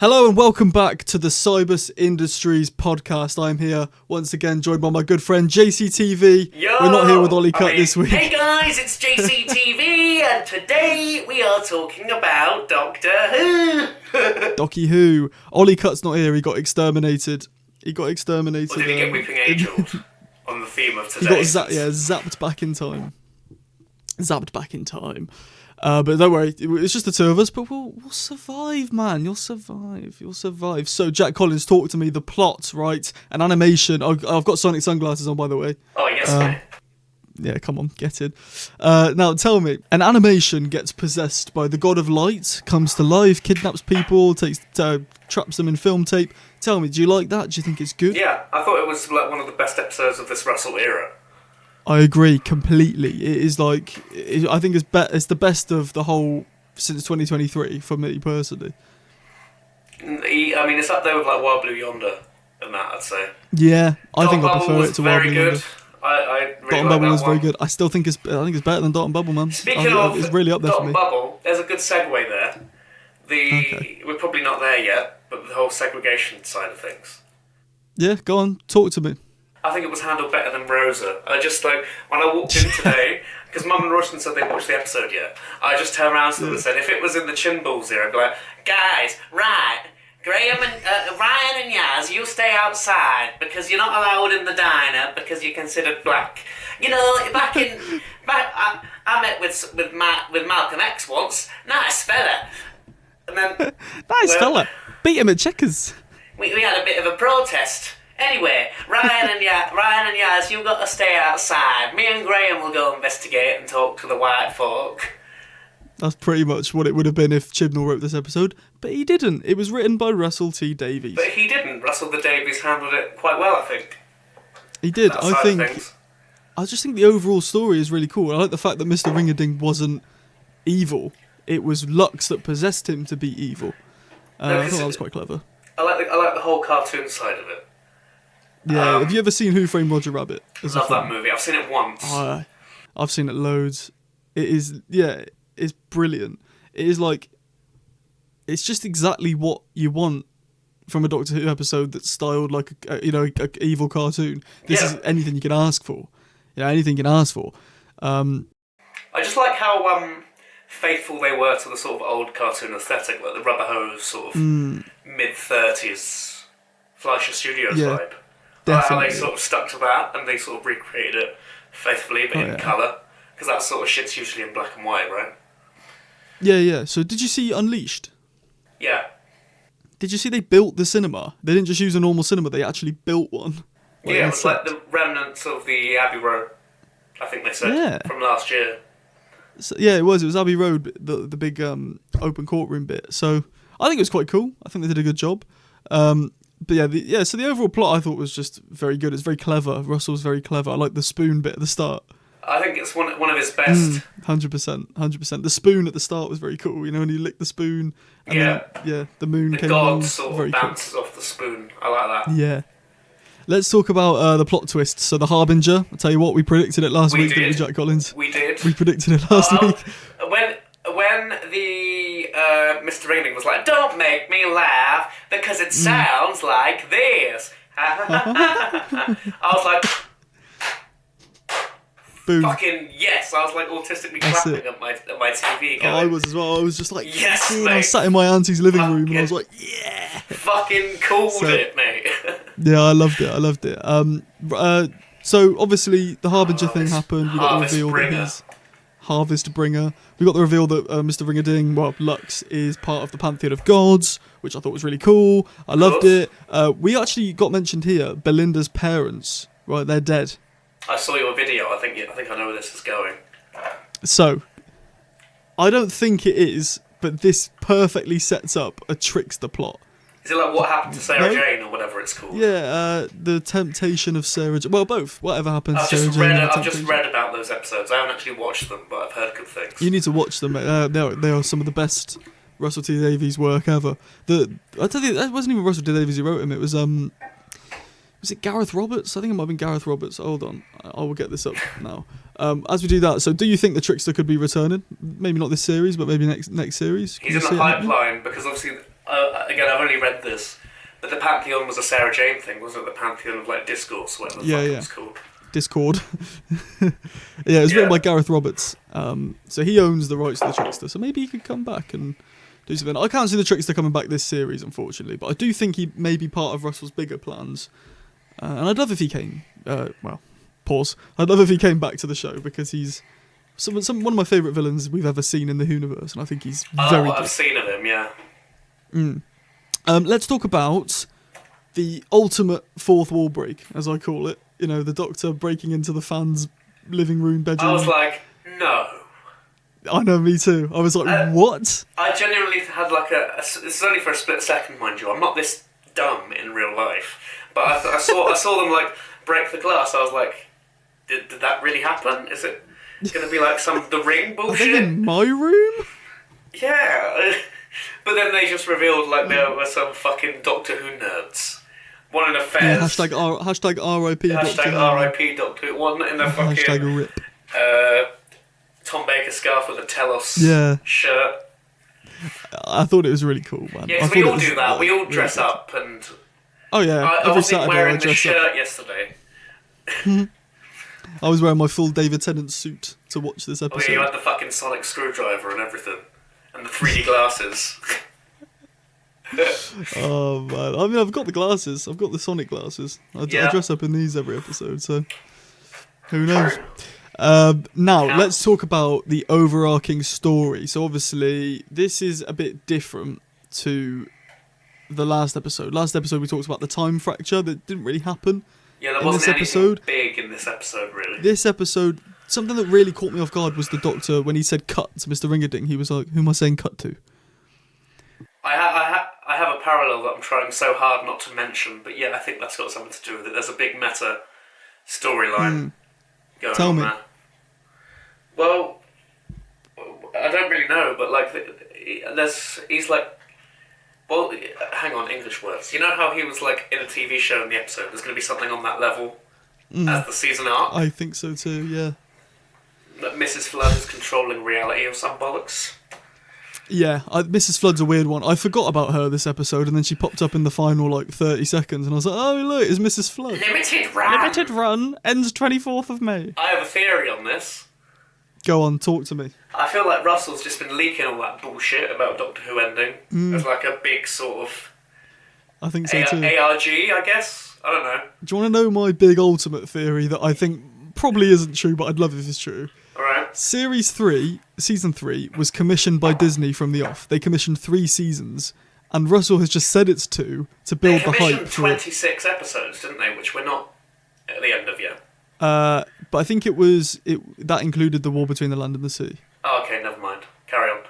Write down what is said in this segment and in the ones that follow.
Hello and welcome back to the Cybus Industries podcast. I'm here once again joined by my good friend JCTV. Yo, we're not here with Ollie Cut this week. Hey guys, it's JCTV and today we are talking about Doctor Who. Doccy Who. Ollie Cut's not here, he got exterminated. Or did he get Weeping Angel on the theme of today? He got zapped back in time. But don't worry, it's just the two of us, but we'll survive, man. You'll survive. So, Jack Collins, talk to me. The plot, right? An animation. I've got Sonic sunglasses on, by the way. Oh, yes, mate. Yeah, come on, get in. Now, tell me, an animation gets possessed by the god of light, comes to life, kidnaps people, traps them in film tape. Tell me, do you like that? Do you think it's good? Yeah, I thought it was like one of the best episodes of this Russell era. I agree completely. It is like, I think it's the best of the whole since 2023 for me personally. I mean, it's up there with like Wild Blue Yonder and that, I'd say. Yeah, I think I Bubble prefer was it to Wild Blue Yonder. I really Dot and Bubble was very good. I still think it's better than Dot and Bubble, man. Speaking of it's really up there Dot for me. and Bubble, there's a good segue there. We're probably not there yet, but the whole segregation side of things. Yeah, go on, talk to me. I think it was handled better than Rosa. I just, like, when I walked in today, because Mum and Rushton said they watched the episode yet, I just turned around to them and said, if it was in the Chinballs era, I'd be like, guys, right, Graham and Ryan and Yaz, you stay outside because you're not allowed in the diner because you're considered black. You know, I met with Malcolm X once. Nice fella. And then Nice fella. Beat him at checkers. We had a bit of a protest. Anyway, Ryan and Yaz, you got to stay outside. Me and Graham will go investigate and talk to the white folk. That's pretty much what it would have been if Chibnall wrote this episode, but he didn't. It was written by Russell T Davies. But he didn't. Russell the Davies handled it quite well, I think. He did. I just think the overall story is really cool. I like the fact that Mr. Ringerding wasn't evil. It was Lux that possessed him to be evil. I thought that was quite clever. I like the whole cartoon side of it. Yeah, have you ever seen Who Framed Roger Rabbit? Love that movie. I've seen it once. I've seen it loads. It's brilliant. It is like, it's just exactly what you want from a Doctor Who episode that's styled like a evil cartoon. This is anything you can ask for. Anything you can ask for. I just like how faithful they were to the sort of old cartoon aesthetic, like the rubber hose sort of mid-30s Fleischer Studios vibe. Definitely. How they sort of stuck to that and they sort of recreated it faithfully, but in colour. Because that sort of shit's usually in black and white, right? Yeah. So did you see Unleashed? Yeah. Did you see they built the cinema? They didn't just use a normal cinema, they actually built one. Yeah, it was like the remnants of the Abbey Road, I think they said, from last year. So, yeah, it was Abbey Road, the big open courtroom bit. So I think it was quite cool. I think they did a good job. But so the overall plot I thought was just very good. It's very clever. Russell's very clever. I like the spoon bit at the start. I think it's one of his best. 100%. The spoon at the start was very cool. You know, when he licked the spoon. And then, the moon came along. The god sort of bounces off the spoon. I like that. Yeah. Let's talk about the plot twist. So the Harbinger. I'll tell you what, we predicted it last week, didn't we, Jack Collins? We did. We predicted it last week. When the Mr. Ringling was like, don't make me laugh because it sounds like this. I was like, boom. Fucking yes. I was like autistically clapping at my TV. I was as well. I was just like, yes, mate. I was sat in my auntie's living room and I was like, yeah. Fucking called it, mate. Yeah, I loved it. So obviously the Harbinger thing happened. We got the reveal that he's Harvest Bringer. We got the reveal that Mr. Ringerding, Lux, is part of the Pantheon of Gods, which I thought was really cool. I loved it. We actually got mentioned here, Belinda's parents, right? They're dead. I saw your video. I think I know where this is going. So, I don't think it is, but this perfectly sets up a trickster plot. Is it like What Happened to Sarah Jane or whatever it's called? Yeah, The Temptation of Sarah Jane. Well, both. Whatever happened to Sarah Jane. I've just read about those episodes. I haven't actually watched them, but I've heard good things. You need to watch them. They are some of the best Russell T Davies work ever. I tell you, that wasn't even Russell T Davies who wrote him. It was it Gareth Roberts? I think it might have been Gareth Roberts. Hold on, I will get this up now. As we do that, so do you think the Trickster could be returning? Maybe not this series, but maybe next series. He's in the pipeline because obviously again, I've only read this, but the Pantheon was a Sarah Jane thing, wasn't it? The Pantheon of like Discourse, whatever the fuck it was called. Discord. Yeah, it was written by Gareth Roberts. So he owns the rights to the Trickster. So maybe he could come back and do something. I can't see the Trickster coming back this series, unfortunately, but I do think he may be part of Russell's bigger plans. And I'd love if he came. Pause. I'd love if he came back to the show because he's one of my favourite villains we've ever seen in the Whoniverse, and I think he's very good. I've seen of him, yeah. Let's talk about the ultimate fourth wall break, as I call it. You know, the Doctor breaking into the fans' living room, bedroom. I was like, no. I know, me too. I was like, what? I genuinely had like this is only for a split second, mind you. I'm not this dumb in real life, but I saw them like break the glass. I was like, did that really happen? Is it going to be like some The Ring bullshit? Are they in my room? Yeah. But then they just revealed like there were some fucking Doctor Who nerds. One in a fez. Yeah, hashtag RIP Hashtag Doctor RIP Doctor Who. One in a fucking... Hashtag RIP. Tom Baker scarf with a Telos shirt. I thought it was really cool, man. Yeah, we all do that. We all dress up and... Oh yeah, every Saturday I dress up. I was wearing the shirt yesterday. I was wearing my full David Tennant suit to watch this episode. Oh yeah, you had the fucking sonic screwdriver and everything. And the 3D glasses. Oh man, I mean I've got the glasses. I've got the Sonic glasses. I dress up in these every episode, so who knows? Now let's talk about the overarching story. So obviously this is a bit different to the last episode. Last episode we talked about the time fracture that didn't really happen. Yeah, there wasn't anything big in this episode, really. This episode, something that really caught me off guard was the Doctor when he said "cut" to Mr. Ringerding. He was like, "Who am I saying cut to?" I have a parallel that I'm trying so hard not to mention, but yeah, I think that's got something to do with it. There's a big meta storyline going Tell on me. there. Well, I don't really know, but like, he's like, well, hang on, English words. You know how he was like in a TV show in the episode? There's going to be something on that level as the season arc. I think so too. Yeah. That Mrs. Flood is controlling reality or some bollocks. Yeah, Mrs. Flood's a weird one. I forgot about her this episode, and then she popped up in the final, 30 seconds, and I was like, oh, look, it's Mrs. Flood. Limited run! Limited run, ends 24th of May. I have a theory on this. Go on, talk to me. I feel like Russell's just been leaking all that bullshit about Doctor Who ending as like a big sort of... I think so too. ARG, I guess? I don't know. Do you want to know my big ultimate theory that I think probably isn't true, but I'd love if it's true? Alright. Season 3 was commissioned by Disney from the off. They commissioned 3 seasons, and Russell has just said it's 2 to build the hype. They commissioned 26 episodes, didn't they? Which we're not at the end of yet. But I think that included the War Between the Land and the Sea. Oh, okay, never mind. Carry on.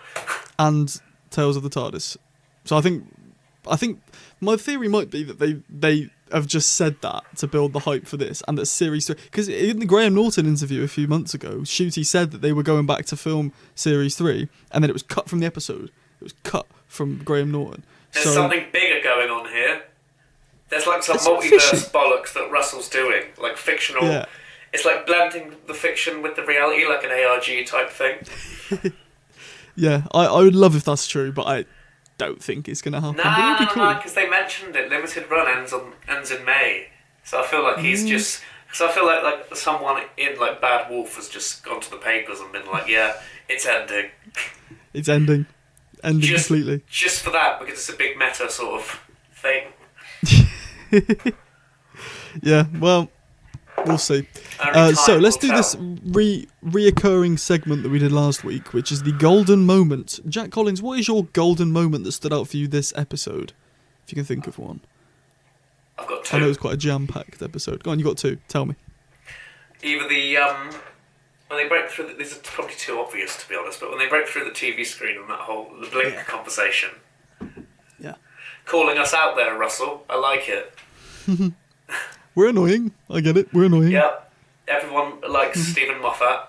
And Tales of the TARDIS. So I think my theory might be that they have just said that to build the hype for this, and that Series 3... Because in the Graham Norton interview a few months ago, Ncuti said that they were going back to film Series 3, and then it was cut from the episode. It was cut from Graham Norton. There's something bigger going on here. There's like some multiverse bollocks that Russell's doing. Like fictional... Yeah. It's like blending the fiction with the reality, like an ARG type thing. Yeah, I would love if that's true, but I don't think it's going to happen. Nah, because they mentioned it. Limited run ends in May. So I feel like he's just... Because I feel like someone in like Bad Wolf has just gone to the papers and been like, yeah, it's ending. It's ending. Ending completely. Just for that, because it's a big meta sort of thing. Yeah, well... We'll see. So let's do this reoccurring segment that we did last week, which is the golden moment. Jack Collins, what is your golden moment that stood out for you this episode? If you can think of one. I've got 2. I know it was quite a jam-packed episode. Go on, you got 2. Tell me. Either when they break through, these are probably too obvious to be honest, but when they break through the TV screen and the Blink conversation. Yeah. Calling us out there, Russell. I like it. We're annoying. I get it. We're annoying. Yeah. Everyone likes Stephen Moffat.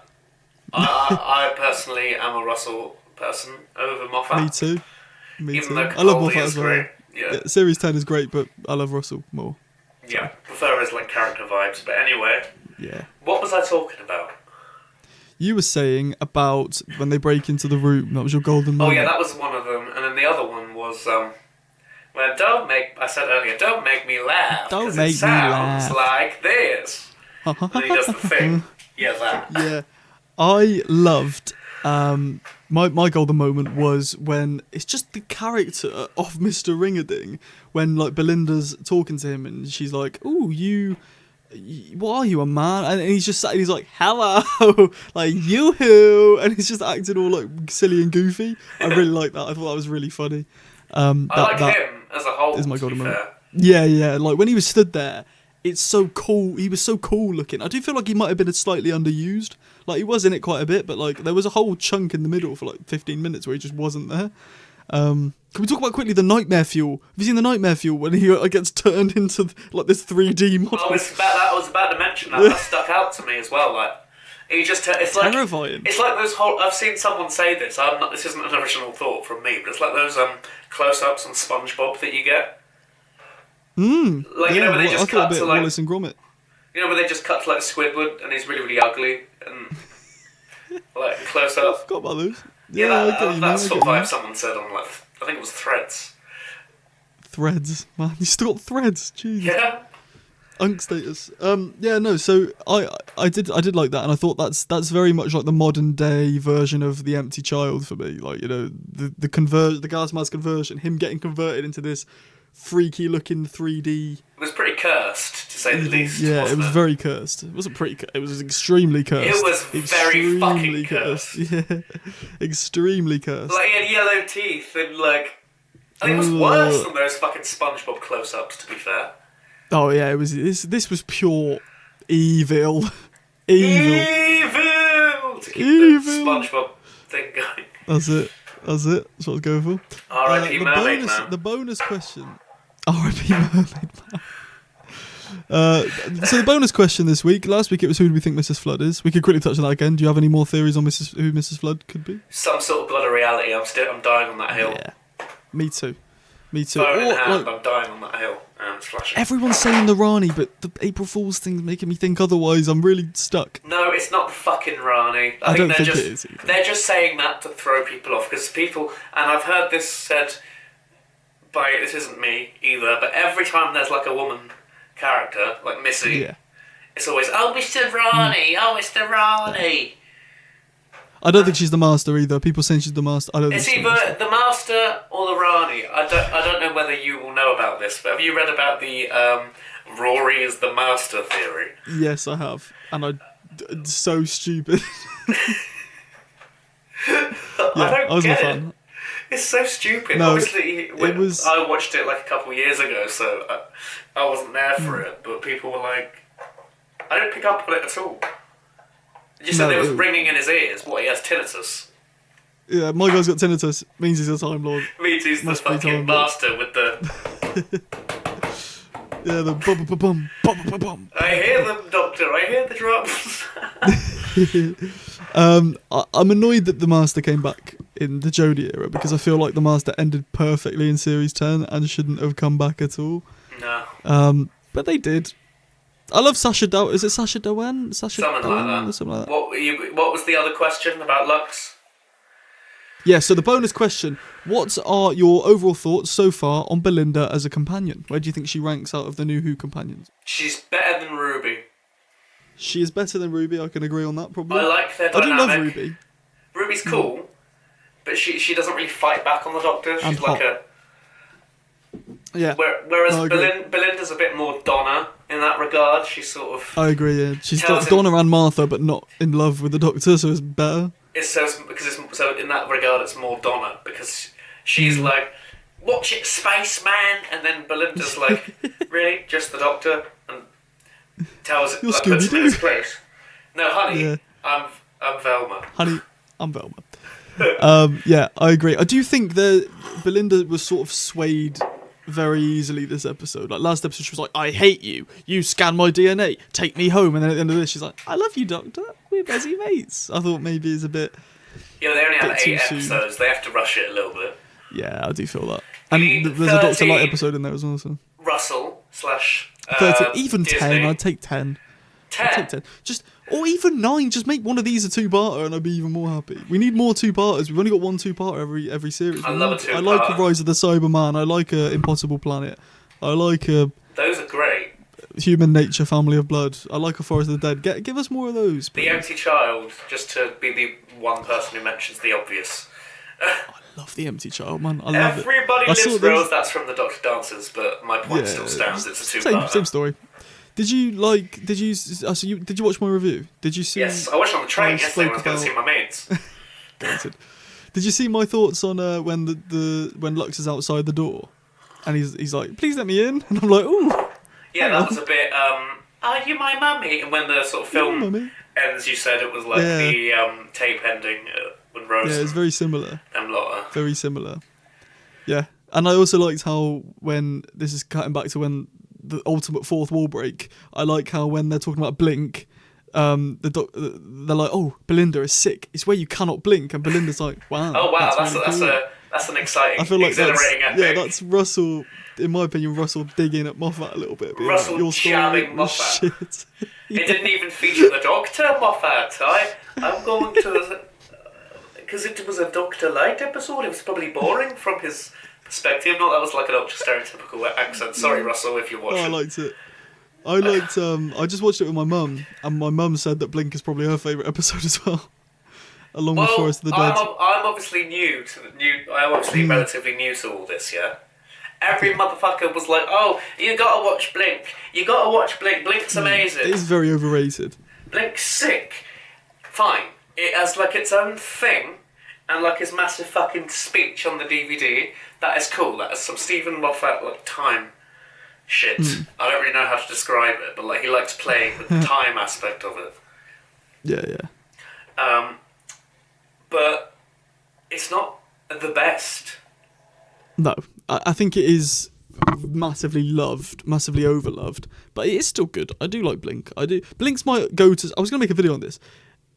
I personally am a Russell person over Moffat. Me too. Even though I love Moffat as well. Great. Yeah. Series 10 is great, but I love Russell more. So. Yeah. Prefer his character vibes. But anyway. Yeah. What was I talking about? You were saying about when they break into the room. That was your golden moment. Oh yeah, that was one of them. And then the other one was Well, I said earlier, don't make me laugh. Don't 'cause make me it sounds laugh. like this. And then he does the thing. Yeah, that. Yeah, I loved. My golden moment was when it's just the character of Mr. Ring-a-Ding when like Belinda's talking to him and she's like, "Oh, what are you, a man?" And he's just sat and he's like, "Hello," like yoo-hoo, and he's just acting all like silly and goofy. I really like that. I thought that was really funny. I like him as a whole. Is my golden to be moment. fair. Yeah. Like when he was stood there, it's so cool. He was so cool looking. I do feel like he might have been slightly underused. Like he was in it quite a bit, but like there was a whole chunk in the middle for like 15 minutes where he just wasn't there. Can we talk about quickly the nightmare fuel? Have you seen the nightmare fuel when he gets turned into like this 3D model? I was about to mention that. That stuck out to me as well. Like he just it's like terrifying. It's like those whole. I've seen someone say this. This isn't an original thought from me, but it's like those close-ups on SpongeBob that you get. Like you know, where they just cut to like Wallace and Gromit. You know, where they just cut to like Squidward and he's really, really ugly and like close up. I forgot about those. Yeah, that's sort of vibe someone said on like I think it was Threads. Threads, man, you still got threads. Jeez. Yeah. Unk status. Yeah, no. So I did like that, and I thought that's very much like the modern day version of the empty child for me. Like the gas mask conversion, him getting converted into this freaky looking 3D. It was pretty cursed, to say the least. Yeah, it was very cursed. It wasn't pretty. It was extremely cursed. It was very fucking cursed. Yeah, extremely cursed. Like he had yellow teeth and like I think it was worse than those fucking SpongeBob close-ups. To be fair. Oh yeah, it was. This was pure evil. Evil. To keep the SpongeBob thing going. That's it. That's what I was going for. R.I.P. Mermaid Man. The bonus question. R.I.P. Mermaid Man. So the bonus question this week. Last week it was who do we think Mrs. Flood is. We could quickly touch on that again. Do you have any more theories on who Mrs. Flood could be? Some sort of blood of reality. I'm dying on that hill. Yeah. Me too. Phone in hand, I'm dying on that hill. And it's flashing. Everyone's saying the Rani, but the April Fool's thing's making me think otherwise. I'm really stuck. No, it's not the fucking Rani. I don't think it is either. They're just saying that to throw people off because people, and I've heard this said by this isn't me either, but every time there's like a woman character like Missy, it's always Mr. Rani, Mr. Rani. I don't think she's the master either. People saying she's the master. I don't. It's think either the master or the Rani. I don't know whether you will know about this, but have you read about the Rory is the master theory? Yes, I have, and it's so stupid. I don't get it. It's so stupid. No, obviously, I watched it like a couple of years ago, so I wasn't there for it. But people were like, I didn't pick up on it at all. It just said it was ringing in his ears. What, he has tinnitus? Yeah, my guy's got tinnitus. Means he's a Time Lord. Means he's the fucking master with the... Yeah, the bum. I hear them, Doctor. I hear the drums. I'm annoyed that the Master came back in the Jodie era because I feel like the Master ended perfectly in Series 10 and shouldn't have come back at all. No. But they did. I love Sacha Dhawan. Is it Sacha Dhawan? Something like that. What was the other question about Lux? Yeah, so the bonus question. What are your overall thoughts so far on Belinda as a companion? Where do you think she ranks out of the new Who companions? She's better than Ruby. She is better than Ruby, I can agree on that, probably. I like their dynamic. I do love Ruby. Ruby's cool, but she doesn't really fight back on the Doctor. She's like a... Yeah. Whereas Belinda's a bit more Donna in that regard. She's sort of... I agree, yeah. She's Donna and Martha, but not in love with the Doctor, so it's better. So in that regard, it's more Donna, because she's like, watch it, spaceman, and then Belinda's like, really? Just the Doctor? And tells it, like, puts him in his place. No, honey, I'm Velma. Honey, I'm Velma. Yeah, I agree. I do think that Belinda was sort of swayed very easily this episode. Like last episode she was like, I hate you, you scan my DNA, take me home, and then at the end of this she's like, I love you, Doctor, we're busy mates. I thought maybe it's a bit... Yeah, they only have 8 episodes, they have to rush it a little bit. Yeah, I do feel that. And there's a Doctor Light episode in there as well, so... Russell / 13, even Disney. 10, I'd take 10. 10? I'd take 10. Just Or even 9, just make one of these a 2-parter and I'd be even more happy. We need more 2-parters. We've only got 1 2-parter every series. I love a 2-parter. I like Rise of the Cyberman. I like Impossible Planet. I like Those are great. Human Nature, Family of Blood. I like A Forest of the Dead. Give us more of those, please. The Empty Child, just to be the one person who mentions the obvious. I love The Empty Child, man. I love Everybody it. Lives Rose, that's from the Dr. Dancers, but my point still stands. It's a 2-parter. Same story. Did you watch my review? Did you see? Yes, I watched on the train yesterday when I was going to see my mates. Did you see my thoughts on when when Lux is outside the door, and he's like, "Please let me in," and I'm like, "Ooh." Yeah, that was a bit. Are you my mummy? And when the sort of film ends, you said it was like the tape ending when Rose. Yeah, it's very similar. Lotta. Very similar. Yeah, and I also liked how when this is cutting back to when the ultimate fourth wall break. I like how when they're talking about Blink, they're like, "Oh, Belinda is sick. It's where you cannot blink," and Belinda's like, "Wow." Oh wow, that's an exciting, I feel like exhilarating epic. Yeah, that's Russell. In my opinion, Russell digging at Moffat a little bit. Russell your jabbing Moffat. Shit. It didn't even feature the Doctor, Moffat. I'm going to... Because it was a Doctor Light episode, it was probably boring from his perspective. Not that was like an ultra stereotypical accent. Sorry, Russell, if you're watching. Oh, I liked it. I just watched it with my mum, and my mum said that Blink is probably her favourite episode as well. Along with Forest of the Dead. I'm obviously relatively new to all this, yeah? Every motherfucker was like, "Oh, you gotta watch Blink. You gotta watch Blink. Blink's amazing." It is very overrated. Blink's sick. Fine. It has like its own thing, and like his massive fucking speech on the DVD. That is cool. That is some Stephen Moffat like time shit. I don't really know how to describe it, but like he likes playing with the time aspect of it. Yeah. But it's not the best. No, I think it is massively loved, massively overloved, but it is still good. I do like Blink. I do. Blink's my go-to. I was going to make a video on this.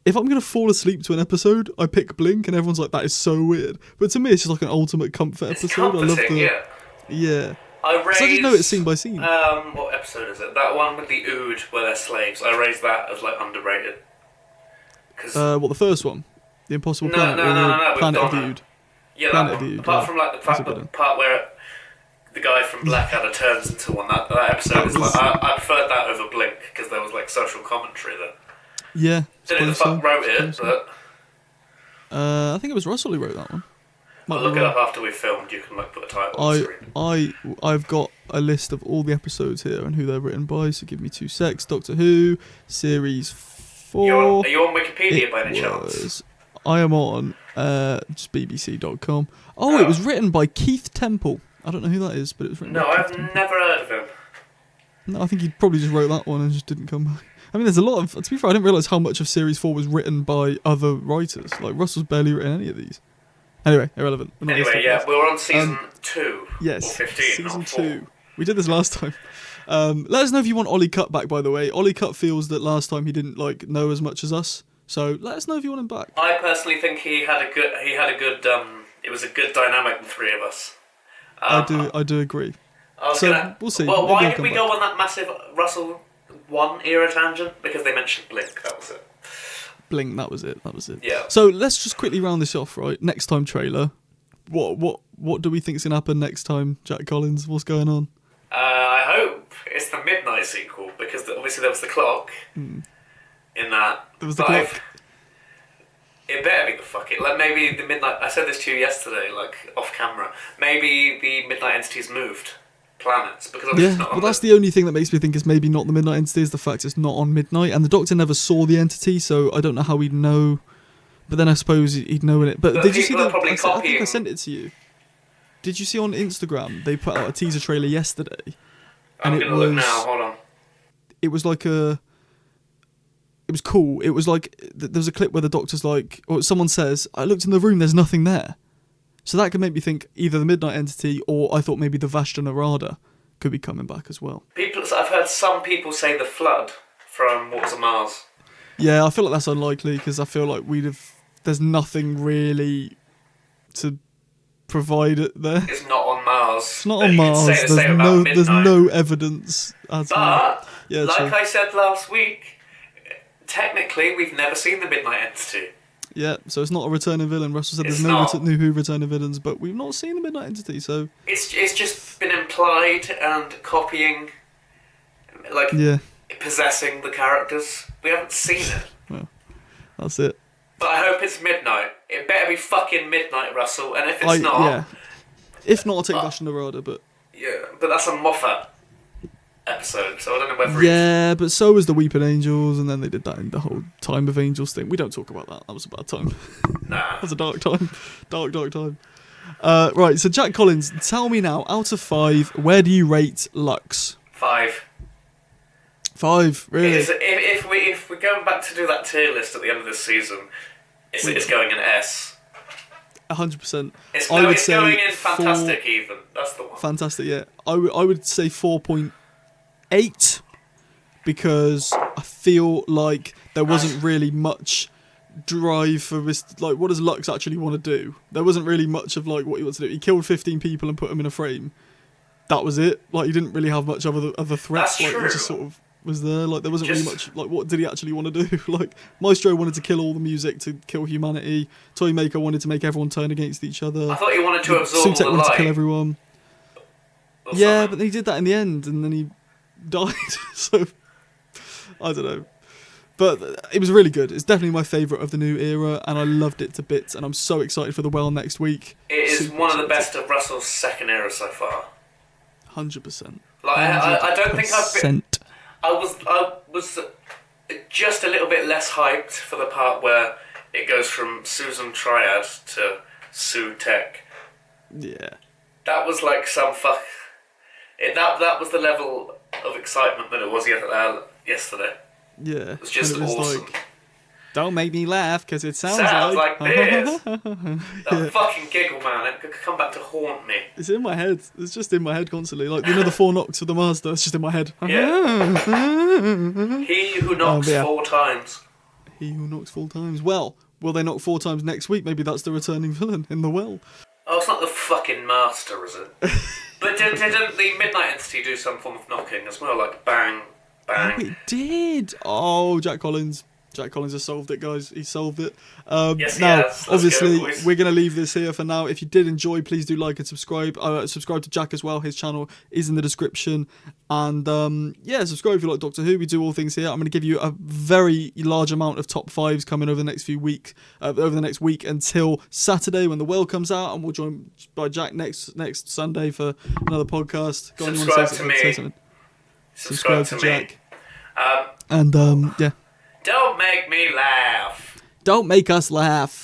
If I'm going to fall asleep to an episode, I pick Blink, and everyone's like, "That is so weird." But to me, it's just like an ultimate comfort episode. Comforting, I love the... Yeah. I just know it's scene by scene. What episode is it? That one with the Ood, where they're slaves. I raised that as like underrated. What, the first one? The Impossible Planet? No. Planet of the Ood. Yeah, that one. Apart from like the part where the guy from Blackadder turns into one, that episode is like I preferred that over Blink because there was like social commentary there. Yeah. Don't know who the fuck wrote it, but I think it was Russell who wrote that one. I'll look it up after we've filmed. You can like put a title on the screen. I've got a list of all the episodes here and who they're written by. So give me 2 secs. Doctor Who series 4. Are you on Wikipedia by any chance? I am on just bbc.com. Oh, it was written by Keith Temple. I don't know who that is, but it was written by I've Keith Temple. never heard of him. No, I think he probably just wrote that one and just didn't come back. I mean, there's a lot of... To be fair, I didn't realise how much of Series 4 was written by other writers. Like, Russell's barely written any of these. Anyway, irrelevant. Anyway, yeah, we're on season 2. Yes, or 15, season 2. We did this last time. Let us know if you want Ollie Cut back, by the way. Ollie Cut feels that last time he didn't like know as much as us. So let us know if you want him back. I personally think he had a good it was a good dynamic, the three of us. I do agree. We'll see. Well, why did we go on that massive Russell 1 era tangent? Because they mentioned Blink, that was it. Blink, that was it. Yeah. So let's just quickly round this off, right? Next time trailer. What do we think's gonna happen next time, Jack Collins? What's going on? I hope it's the Midnight sequel, because obviously there was the clock in that. There was the clock. It better be the fuck it. Like maybe the Midnight. I said this to you yesterday, like off camera. Maybe the Midnight entity's moved planets because obviously it's not. But that's the only thing that makes me think it's maybe not the Midnight entity is the fact it's not on Midnight, and the Doctor never saw the entity, so I don't know how he'd know. But then I suppose he'd know in it. But did you see the? I think I sent it to you. Did you see on Instagram they put out a teaser trailer yesterday? I'm gonna look now. Hold on. It was like a. It was cool. It was like there was a clip where the Doctor's like, or someone says, "I looked in the room. There's nothing there." So that could make me think either the Midnight entity or I thought maybe the Vashta Narada could be coming back as well. I've heard some people say the Flood from Waters of Mars. Yeah, I feel like that's unlikely because I feel like there's nothing really to provide it there. It's not on Mars. It's not on Mars. There's no evidence. But, yeah, like I said last week, technically, we've never seen the Midnight Entity. Yeah, so it's not a returning villain. Russell said It's there's no not. New Who returning villains, but we've not seen the Midnight Entity, so... It's just been implied and copying, like, Yeah, possessing the characters. We haven't seen it. well, that's it. But I hope it's midnight. It better be fucking midnight, Russell. And if it's not... Yeah. If not, I'll take Vash and Narada, but... Yeah, but that's a Moffat episode, so I don't know whether Yeah, but so was the Weeping Angels, and then they did that in the whole Time of Angels thing. We don't talk about that. That was a bad time. Nah. That was a dark time. Dark time. Right, so Jack Collins, tell me now, out of 5, where do you rate Lux? 5. 5, really? If we're going back to do that tier list at the end of this season, it's going in S. 100%. It's I would say going in fantastic even. That's the one. Fantastic, yeah. I would say 4.8 because I feel like there wasn't really much drive for this. Like, what does Lux actually want to do? There wasn't really much of like what he wants to do. He killed 15 people and put them in a frame. That was it. Like, he didn't really have much other threats. That's like, true. He just sort of was there. Like, there wasn't really much. Like, what did he actually want to do? Like, Maestro wanted to kill all the music to kill humanity. Toymaker wanted to make everyone turn against each other. I thought he wanted to absorb all Sutek the wanted light. to kill everyone. Yeah, but he did that in the end, and then he died. So, I don't know. But it was really good. It's definitely my favourite of the new era, and I loved it to bits, and I'm so excited for the Well next week. It is one of the best of Russell's second era so far. 100%. Like, I don't think I've been... 100%. I was just a little bit less hyped for the part where it goes from Susan Triad to Sue Tech. Yeah. That was like some fuck... That was the level of excitement that it was yesterday. Yeah. It was just and it was awesome. like, don't make me laugh, because it sounds like this. That Yeah. fucking giggle, man, it could come back to haunt me. It's in my head. It's just in my head constantly. Like, the 4 knocks of the Master, it's just in my head. Yeah. He who knocks yeah. 4 times. He who knocks 4 times. Well, will they knock 4 times next week? Maybe that's the returning villain in the Well. Oh, it's not the fucking Master, is it? But didn't the Midnight Entity do some form of knocking as well? Like bang, bang. Oh, it did. Oh, Jack Collins. Jack Collins has solved it, guys. He solved it. Yes, he now, has. Let's obviously, go, boys. we're going to leave this here for now. If you did enjoy, please do like and subscribe. Subscribe to Jack as well. His channel is in the description. And, subscribe if you like Doctor Who. We do all things here. I'm going to give you a very large amount of top 5s coming over the next few weeks, over the next week until Saturday when The Well comes out. And we'll join by Jack next Sunday for another podcast. Go on, you want to say something? Subscribe to Jack. And, yeah. Don't make me laugh. Don't make us laugh.